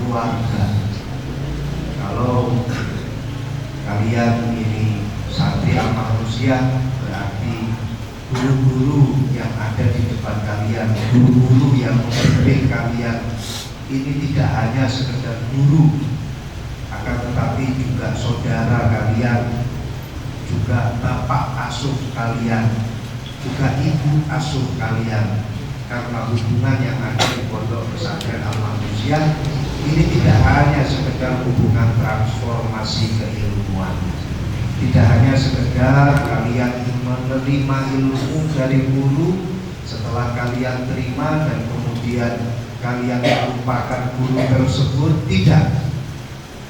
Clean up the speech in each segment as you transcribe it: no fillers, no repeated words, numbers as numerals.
keluarga. Kalau kalian ini santri manusia, berarti guru-guru yang ada di depan kalian, guru-guru yang membimbing kalian ini tidak hanya sekedar guru, akan tetapi juga saudara kalian, juga bapak asuh kalian, juga ibu asuh kalian. Karena hubungan yang ada di Pondok Pesantren Al-Manusia ini tidak hanya sekedar hubungan transformasi keilmuan, tidak hanya sekedar kalian menerima ilmu dari guru, setelah kalian terima dan kemudian kalian melupakan guru tersebut. Tidak.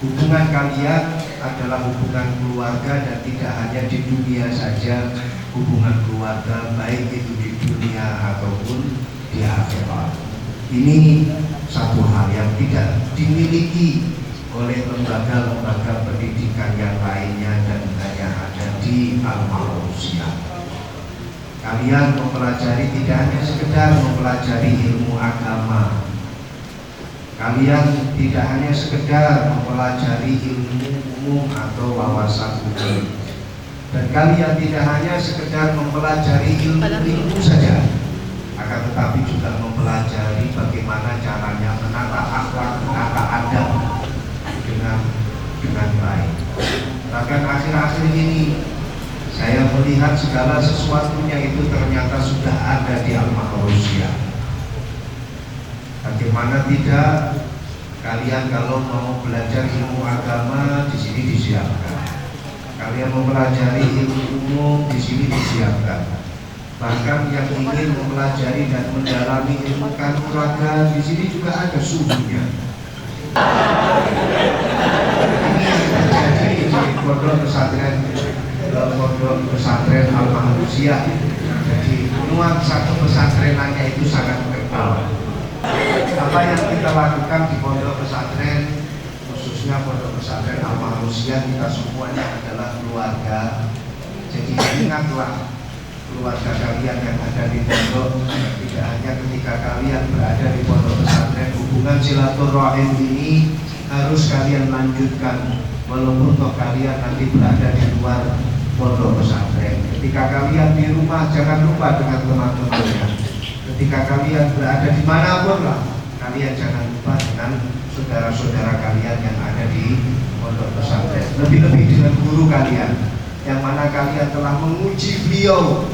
Hubungan kalian adalah hubungan keluarga, dan tidak hanya di dunia saja, hubungan keluarga baik itu di dunia ataupun di akhirat. Ini satu hal yang tidak dimiliki oleh lembaga-lembaga pendidikan yang lainnya dan hanya ada di Al-Manusia. Kalian mempelajari tidak hanya sekedar mempelajari ilmu agama, kalian tidak hanya sekedar mempelajari ilmu umum atau wawasan umum, dan kalian tidak hanya sekedar mempelajari ilmu saja, akan tetapi juga mempelajari bagaimana caranya menata akhlak, menata adab dengan baik. Bahkan akhir-akhir ini saya melihat segala sesuatunya itu ternyata sudah ada di Al-Manusia. Bagaimana tidak, kalian kalau mau belajar ilmu agama di sini disiapkan. Kalian mempelajari ilmu umum di sini disiapkan. Bahkan yang ingin mempelajari dan mendalami ilmu kanuragan di sini juga ada suhunya. Ini yang terjadi di Pondok Pesantren Al-Manusia. Jadi nuansa pesantrenannya itu sangat kental. Apa yang kita lakukan di pondok pesantren, khususnya pondok pesantren Al-Manusia, kita semuanya adalah keluarga. Jadi ingatlah keluarga kalian yang ada di pondok, tidak hanya ketika kalian berada di pondok pesantren, hubungan silaturahim ini harus kalian lanjutkan walaupun toh kalian nanti berada di luar pondok pesantren. Ketika kalian di rumah, jangan lupa dengan teman-temannya. Ketika kalian berada dimanapun lah, kalian jangan lupa dengan saudara-saudara kalian yang ada di pondok pesantren. Lebih-lebih dengan guru kalian, yang mana kalian telah menguji beliau.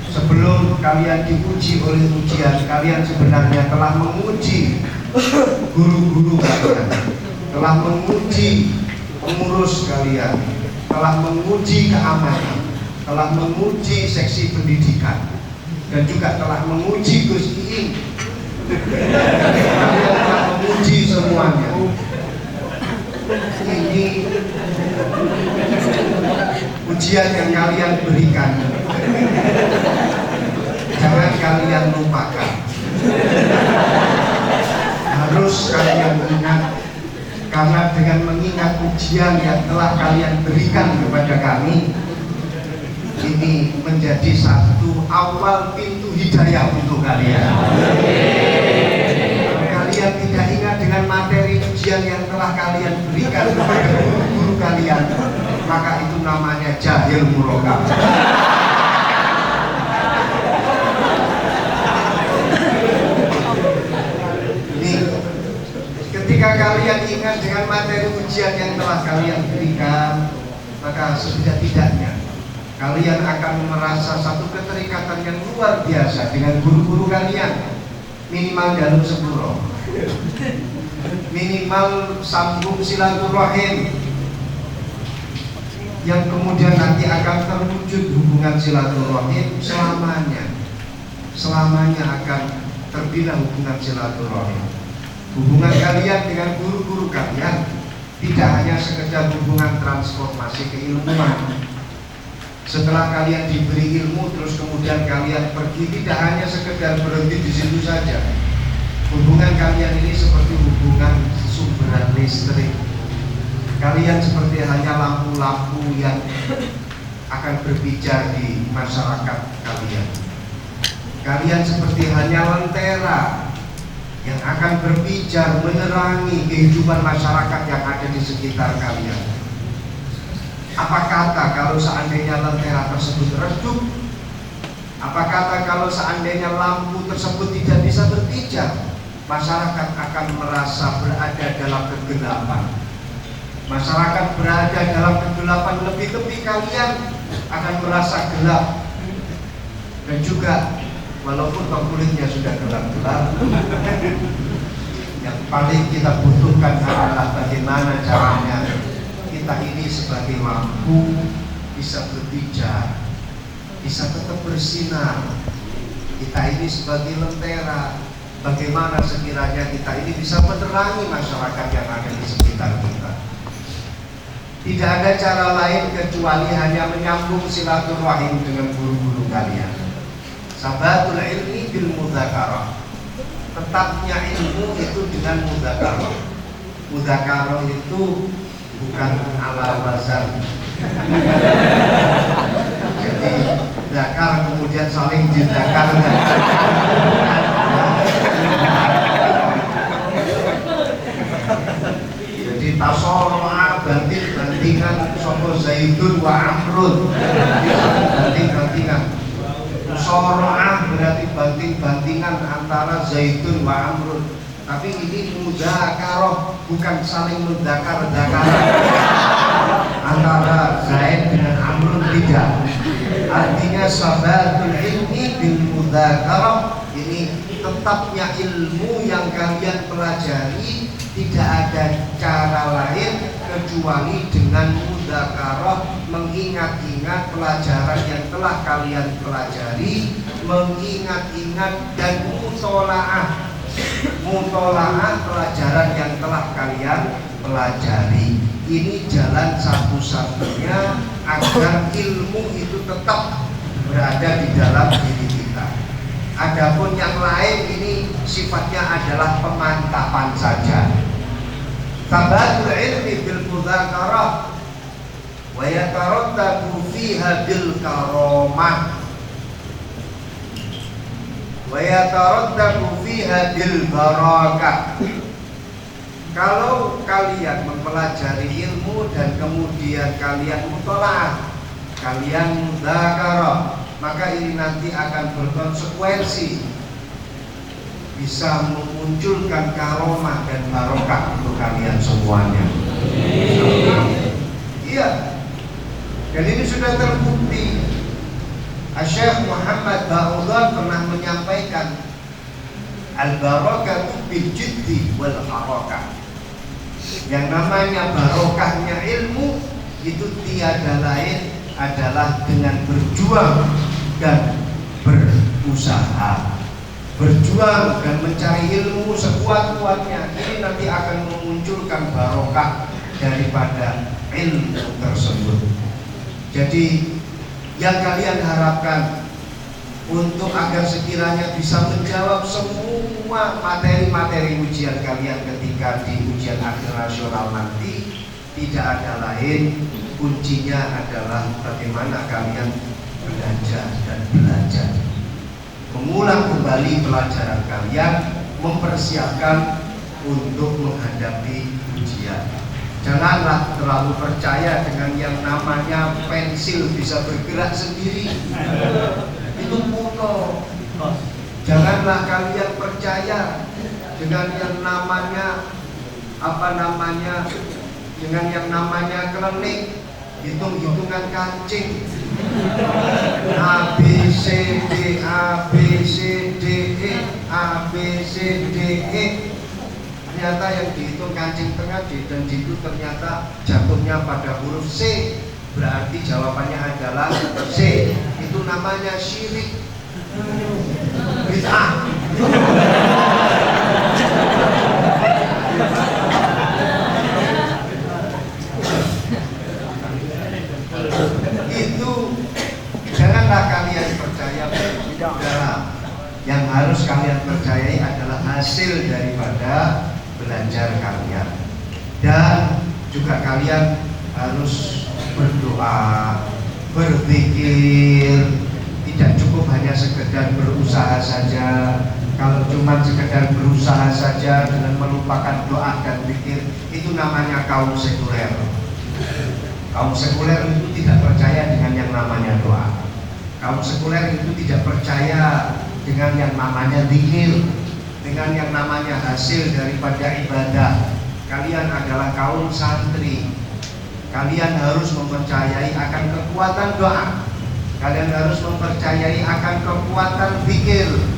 Sebelum kalian diuji oleh ujian, kalian sebenarnya telah menguji guru-guru kalian, telah menguji pengurus kalian, telah menguji keamanan, telah menguji seksi pendidikan, dan juga telah menguji Gus Iing. Kalian telah menguji semuanya. Ini ujian yang kalian berikan. Jangan kalian lupakan. Harus kalian ingat, karena dengan mengingat ujian yang telah kalian berikan kepada kami, ini menjadi satu awal pintu hidayah untuk kalian. Kalau kalian tidak ingat dengan materi ujian yang telah kalian berikan kepada guru-guru kalian, maka itu namanya jahil murokab. Ini ketika kalian ingat dengan materi ujian yang telah kalian berikan, maka setidak-tidaknya kalian akan merasa satu keterikatan yang luar biasa dengan guru-guru kalian. Minimal jalur sepuro, minimal sambung silaturahim, yang kemudian nanti akan terwujud hubungan silaturahim selamanya akan terbina hubungan silaturahim. Hubungan kalian dengan guru-guru kalian tidak hanya sekedar hubungan transformasi keilmuan. Setelah kalian diberi ilmu, terus kemudian kalian pergi, tidak hanya sekedar berhenti di situ saja. Hubungan kalian ini seperti hubungan sumberan listrik. Kalian seperti hanya lampu-lampu yang akan berbicara di masyarakat kalian. Kalian seperti hanya lentera yang akan berbicara menerangi kehidupan masyarakat yang ada di sekitar kalian. Apa kata kalau seandainya lentera tersebut redup? Apa kata kalau seandainya lampu tersebut tidak bisa berpijar? Masyarakat akan merasa berada dalam kegelapan. Masyarakat berada dalam kegelapan, lebih-lebih kalian akan merasa gelap. Dan juga walaupun kulitnya sudah gelap-gelap, yang paling kita butuhkan adalah bagaimana caranya kita ini sebagai lampu bisa berbicara, bisa tetap bersinar. Kita ini sebagai lentera, bagaimana sekiranya kita ini bisa menerangi masyarakat yang ada di sekitar kita. Tidak ada cara lain kecuali hanya menyambung silaturahim dengan guru-guru kalian. Sabatul ilmi bil mudzakarah. Tetapnya ilmu itu dengan mudzakarah. Mudzakarah itu bukan ala wazan. Jadi zakar kemudian saling dizakarkan. Jadi tasoroa banting-bantingan sopo Zaidun wa Amrun. Banting-bantingan. Musoroah berarti banting-bantingan antara Zaidun wa Amrun. Tapi ini mudzakarah, bukan saling mudzakarah antara Zaid dengan Amrun, tidak. Artinya sabatul ilmi bil mudzakarah, ini tetapnya ilmu yang kalian pelajari. Tidak ada cara lain kecuali dengan mudzakarah, mengingat-ingat pelajaran yang telah kalian pelajari, mengingat-ingat dan mutolaah pelajaran yang telah kalian pelajari. Ini jalan satu-satunya agar ilmu itu tetap berada di dalam diri kita. Adapun yang lain ini sifatnya adalah pemantapan saja. Tabatul ilmi bil mudzakarah wa yatarattabu fiha bil karamah wa yatarattabu fiha bil barakah. Kalau kalian mempelajari ilmu dan kemudian kalian mutolaah, kalian mudzakarah, maka ini nanti akan berkonsekuensi, bisa memunculkan karomah dan barokah untuk kalian semuanya. Iya. Dan ini sudah terbukti. Syekh Muhammad Ba'udhan pernah menyampaikan, al-barakatu bil jiddi wal harakah. Yang namanya barokahnya ilmu itu tiada lain adalah dengan berjuang dan berusaha. Berjuang dan mencari ilmu sekuat-kuatnya, ini nanti akan memunculkan barokah daripada ilmu tersebut. Jadi yang kalian harapkan untuk agar sekiranya bisa menjawab semua materi-materi ujian kalian ketika di ujian akhir nasional nanti, tidak ada lain, kuncinya adalah bagaimana kalian belajar dan belajar, mengulang kembali pelajaran kalian, mempersiapkan untuk menghadapi ujian. Janganlah terlalu percaya dengan yang namanya pensil bisa bergerak sendiri. Itu kuno. Janganlah kalian percaya dengan yang namanya dengan yang namanya klenik, hitung-hitungan kancing. A B C D A B C D E A B C D E. Ternyata yang dihitung kancing tengah dan itu ternyata jatuhnya pada huruf C. Berarti jawabannya adalah C. Itu namanya syirik, bid'ah. Itu janganlah kalian percaya dalam. Yang harus kalian percayai adalah hasil daripada belajar kalian. Dan juga kalian harus berdoa, berzikir. Tidak cukup hanya sekedar berusaha saja, Kalau cuma sekedar berusaha saja dengan melupakan doa dan zikir, itu namanya kaum sekuler. Kaum sekuler itu tidak percaya dengan yang namanya doa. Kaum sekuler itu tidak percaya dengan yang namanya zikir, dengan yang namanya hasil daripada ibadah. Kalian adalah kaum santri. Kalian harus mempercayai akan kekuatan doa. Kalian harus mempercayai akan kekuatan zikir.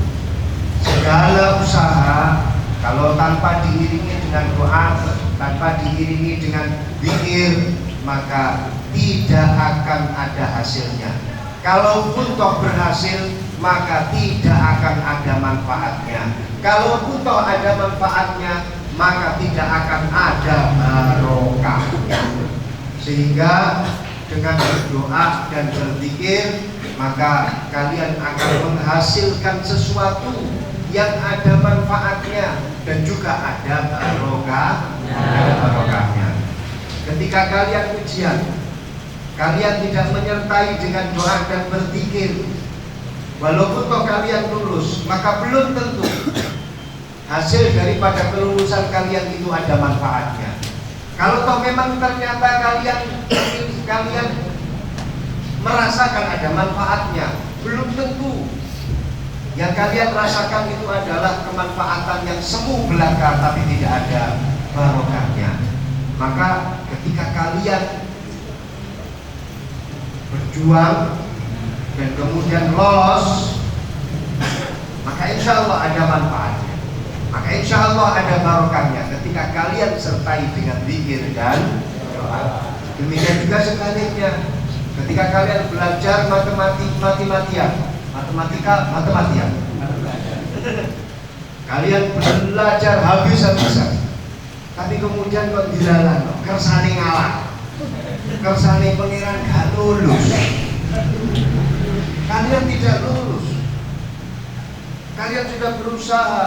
Segala usaha kalau tanpa diiringi dengan doa, tanpa diiringi dengan zikir, maka tidak akan ada hasilnya. Kalaupun toh berhasil, maka tidak akan ada manfaatnya. Kalaupun toh ada manfaatnya, maka tidak akan ada barokahnya. Sehingga dengan berdoa dan berzikir, maka kalian akan menghasilkan sesuatu yang ada manfaatnya dan juga ada barokahnya. Ketika kalian ujian, kalian tidak menyertai dengan doa dan berzikir, walaupun toh kalian lulus, maka belum tentu hasil daripada kelulusan kalian itu ada manfaatnya. Kalau toh memang ternyata kalian merasakan ada manfaatnya, belum tentu yang kalian rasakan itu adalah kemanfaatan yang semu belaka tapi tidak ada barokahnya. Maka ketika kalian berjuang dan kemudian lolos, maka insya Allah ada manfaatnya, maka insya Allah ada barokahnya ketika kalian sertai dengan zikir dan doa. Demikian juga sebaliknya, ketika kalian belajar matematika, kalian belajar habis-habisan, tapi kemudian kok dilalah, kersane ngalah, kersane pengiran gak lulus, kalian tidak lulus. Kalian sudah berusaha,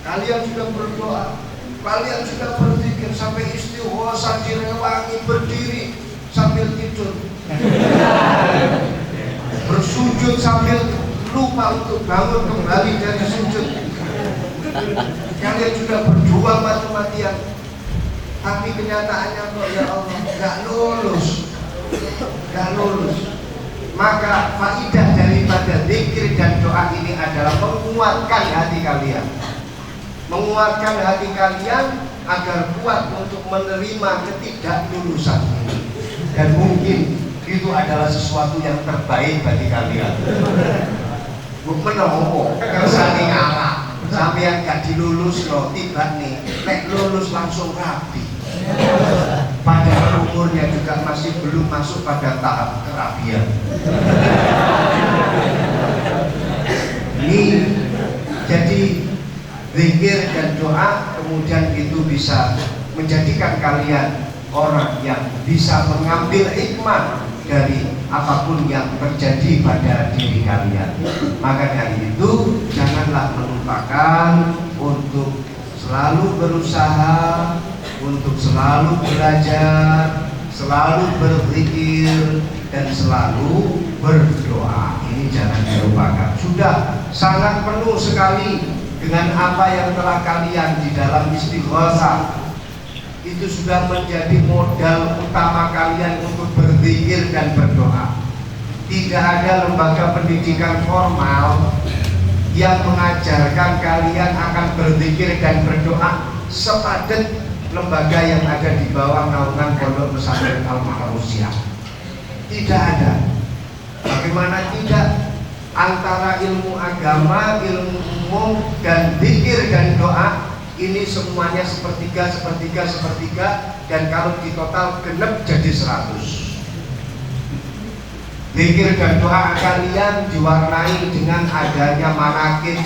kalian sudah berdoa, kalian sudah berzikir sampai istighosa direwangi, berdiri sambil tidur, bersujud sambil lupa untuk bangun kembali dari sujud. Kalian sudah berjuang mati-matian, tapi kenyataannya kok ya Allah gak lulus. Maka faidah daripada zikir dan doa ini adalah menguatkan hati kalian, menguatkan hati kalian agar kuat untuk menerima ketidaklulusan ini. Dan mungkin itu adalah sesuatu yang terbaik bagi kalian. Menopo kersane ngalah, sampeyan gak dilulus loh, tiba nih nek lulus langsung rapi. Padahal umurnya juga masih belum masuk pada tahap kerapian. Ini jadi zikir dan doa kemudian itu bisa menjadikan kalian orang yang bisa mengambil hikmah dari apapun yang terjadi pada diri kalian. Maka dari itu janganlah melupakan untuk selalu berusaha, untuk selalu belajar, selalu berzikir, dan selalu berdoa. Ini jangan dilupakan. Sudah sangat penuh sekali dengan apa yang telah kalian di dalam istighosah. Itu sudah menjadi modal utama kalian untuk berzikir dan berdoa. Tidak ada lembaga pendidikan formal yang mengajarkan kalian akan berzikir dan berdoa sepadat lembaga yang ada di bawah naungan Pondok Pesantren Al-Maharusiyah. Tidak ada. Bagaimana tidak? Antara ilmu agama, ilmu umum, dan zikir dan doa ini semuanya sepertiga, dan kalau ditotal genep jadi 100. Zikir dan doa kalian diwarnai dengan adanya manakib,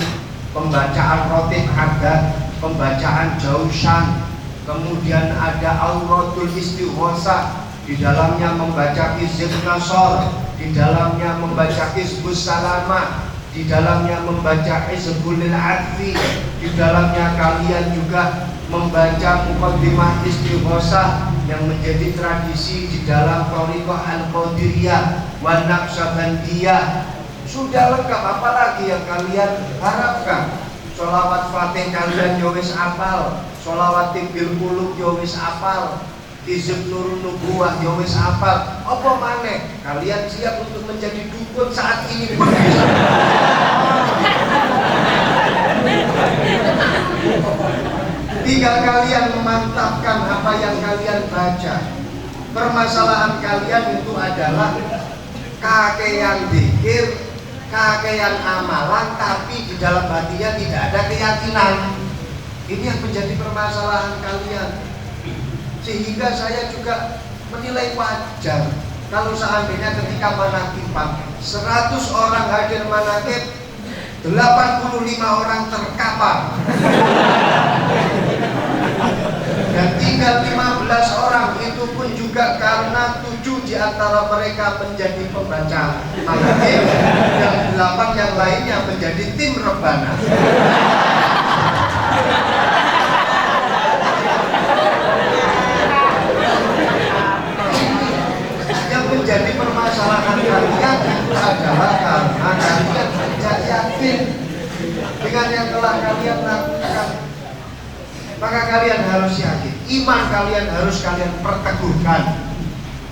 pembacaan rotib adat, pembacaan jausan, kemudian ada auratul istighosah, di dalamnya membaca hizb nasor, di dalamnya membaca hizbus salamah, di dalamnya membaca hizbul adfi, di dalamnya kalian juga membaca muqaddimah istighosah yang menjadi tradisi di dalam thariqah al-qadiriyah wan naqsyabandiyah. Sudah lengkap, apalagi yang kalian harapkan? Sholawat Fatih kalian yo wis apal, sholawat Tibil Qulub yo wis apal, Hizb Nurun Nubuwah yo wis apal. Apa maneh kalian siap untuk menjadi dukun saat ini pun bisa. Tinggal kalian memantapkan apa yang kalian baca. Permasalahan kalian itu adalah kakean zikir, kakean amalan, tapi di dalam hatinya tidak ada keyakinan. Ini yang menjadi permasalahan kalian. Sehingga saya juga menilai wajar kalau seandainya ketika manakipan 100 orang hadir manakib, 85 orang terkapar dan tinggal 15 orang, itu pun juga karena 7 di antara mereka menjadi pembaca manakib dan 8 yang lainnya menjadi tim rebana. Menjadi permasalahan kalian itu adalah karena kalian tidak yakin dengan yang telah kalian lakukan. Maka kalian harus yakin, iman kalian harus kalian perteguhkan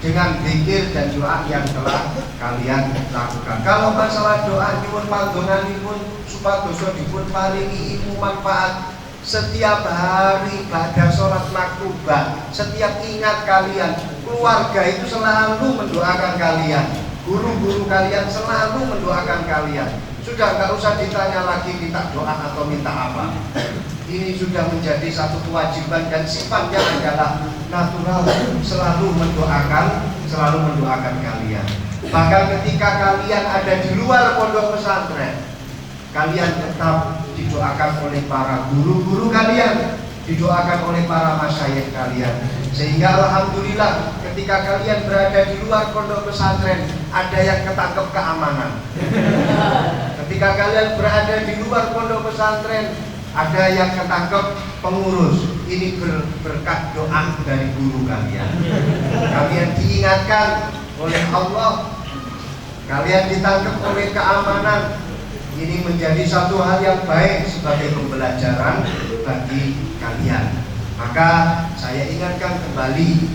dengan zikir dan doa yang telah kalian lakukan. Kalau masalah doa nyuwun panggonganipun supados dipun paringi ilmu manfaat, setiap hari pada sholat maktubah, setiap ingat kalian, keluarga itu selalu mendoakan kalian, guru-guru kalian selalu mendoakan kalian. Sudah nggak usah ditanya lagi minta doa atau minta apa. Ini sudah menjadi satu kewajiban dan sifatnya adalah natural, selalu mendoakan kalian. Bahkan ketika kalian ada di luar pondok pesantren, kalian tetap didoakan oleh para guru-guru kalian, didoakan oleh para masyayikh kalian. Sehingga alhamdulillah ketika kalian berada di luar pondok pesantren, ada yang ketangkep keamanan. Ketika kalian berada di luar pondok pesantren, ada yang ketangkep pengurus. Ini berkat doa dari guru kalian. Kalian diingatkan oleh Allah, kalian ditangkap oleh keamanan. Ini menjadi satu hal yang baik sebagai pembelajaran bagi kalian. Maka saya ingatkan kembali,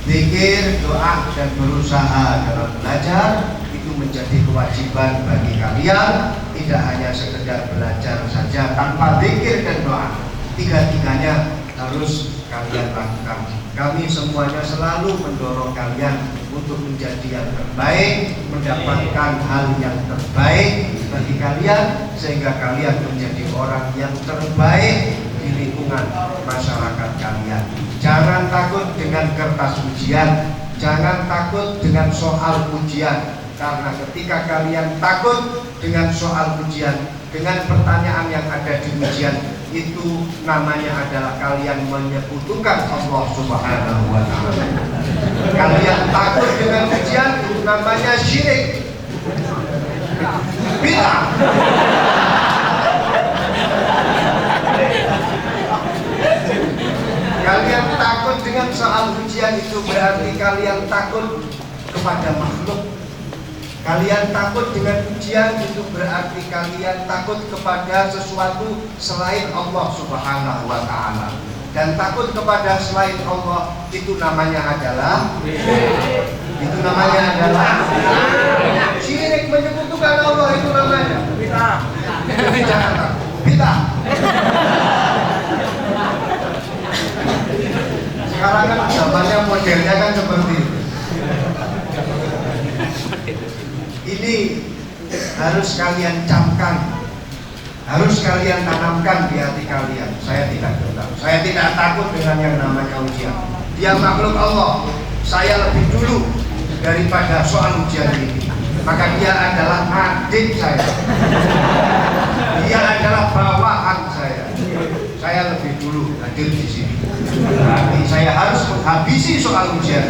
zikir, doa, dan berusaha dalam belajar itu menjadi kewajiban bagi kalian. Tidak hanya sekedar belajar saja tanpa zikir dan doa, tiga-tiganya harus kalian lakukan. Kami semuanya selalu mendorong kalian untuk menjadi yang terbaik, mendapatkan hal yang terbaik bagi kalian, sehingga kalian menjadi orang yang terbaik di lingkungan masyarakat kalian. Jangan takut dengan kertas ujian, jangan takut dengan soal ujian, karena ketika kalian takut dengan soal ujian, dengan pertanyaan yang ada di ujian, itu namanya adalah kalian menyekutukan Allah Subhanahu wa Ta'ala. Kalian takut dengan ujian, itu namanya syirik, bid'ah. Kalian takut dengan soal ujian, itu berarti kalian takut kepada makhluk. Kalian takut dengan ujian, itu berarti kalian takut kepada sesuatu selain Allah Subhanahu wa Ta'ala. Dan takut kepada selain Allah itu namanya adalah syirik, menyekutukan Allah, itu namanya bid'ah. Jangan takut, bid'ah. Sekarang kan zamannya modelnya kan seperti itu. Ini harus kalian camkan, harus kalian tanamkan di hati kalian. Saya tidak takut, saya tidak takut dengan yang namanya ujian. Dia makhluk Allah, saya lebih dulu daripada soal ujian ini. Maka dia adalah adik saya, dia adalah bawahan saya. Saya lebih dulu hadir di sini. Berarti saya harus menghabisi soal ujian.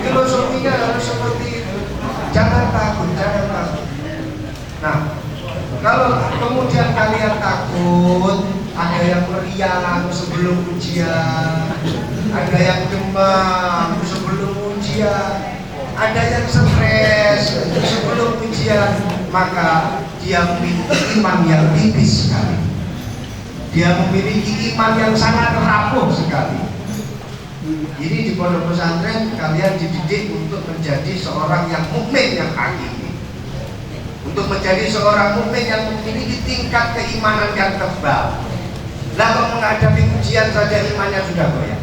Filosofinya harus seperti itu. Jangan takut, jangan takut. Nah, kalau kemudian kalian takut, ada yang meriang sebelum ujian, ada yang demam sebelum ujian, Ada yang stres sebelum ujian, maka dia memiliki iman yang tipis sekali. Dia memiliki iman yang sangat rapuh sekali. Ini di pondok pesantren kalian dididik untuk menjadi seorang yang mukmin yang hakiki, untuk menjadi seorang mukmin yang memiliki tingkat keimanan yang tebal. Lalu menghadapi ujian saja imannya sudah goyah,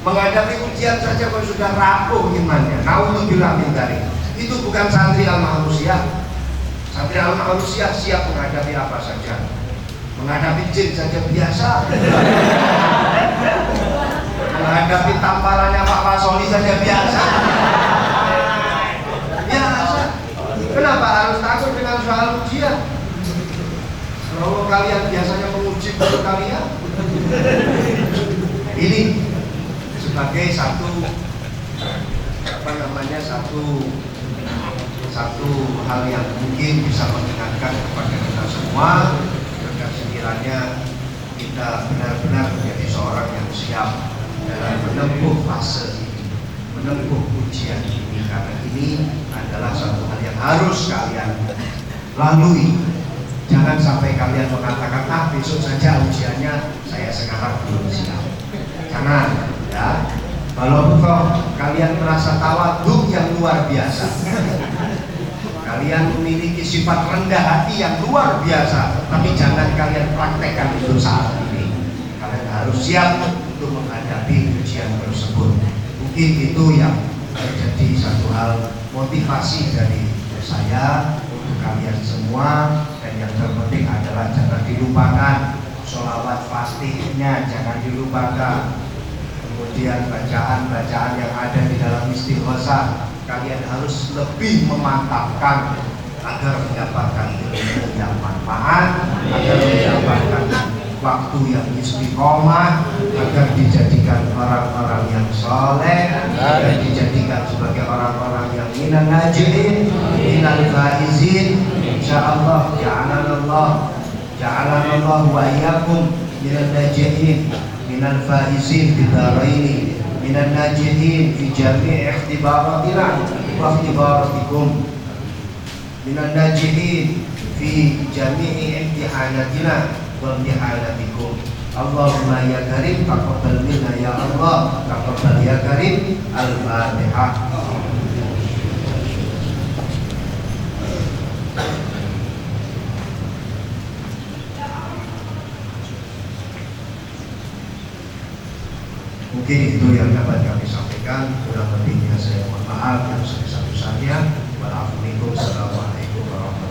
menghadapi ujian saja kok sudah rapuh imannya. Naudzubillah min dzalik. Itu bukan santri al-mahrusiyah. Santri al-mahrusiyah siap menghadapi apa saja. Menghadapi jin saja biasa. Menghadapi tamparannya Pak Pasoli saja biasa. Biasa. Kenapa harus takut dengan soal ujian? Kalau kalian biasanya menguji guru kalian, ini sebagai satu satu hal yang mungkin bisa mengingatkan kepada kita semua agar sekiranya kita benar-benar menjadi seorang yang siap dalam menempuh fase ini, menempuh ujian ini, karena ini adalah satu hal yang harus kalian lalui. Jangan sampai kalian mengatakan, besok saja ujiannya, saya sekarang belum siap. Jangan, ya. Kalau kalian merasa tawadhu yang luar biasa, kalian memiliki sifat rendah hati yang luar biasa, tapi jangan kalian praktekkan itu saat ini. Kalian harus siap untuk menghadapi ujian tersebut. Mungkin itu yang menjadi satu hal motivasi dari saya untuk kalian semua. Dan yang terpenting adalah jangan dilupakan sholawat fastihnya, jangan dilupakan. Kemudian bacaan-bacaan yang ada di dalam istighosah kalian harus lebih memantapkan agar mendapatkan ilmu yang manfaat, agar mendapatkan waktu yang istiqomah, agar dijadikan orang-orang yang soleh, agar dijadikan sebagai orang-orang yang minan najihin, minal faizin. Insyaallah ja'alanallah wa iyyakum minan najihin, minal faizin fid dharain, minan najihin fi jami' ikhtibaratina wa ikhtibaratikum, minan najihin fi jami' imtihanatina wa imtihanatikum. Allahumma ya karim taqabbal minna ya Allah, taqabbal ya karim. Al-Fatihah. Mungkin itu yang dapat kami sampaikan. Kurang lebihnya saya mohon maaf yang sebesar-besarnya. Wassalamualaikum warahmatullahi wabarakatuh.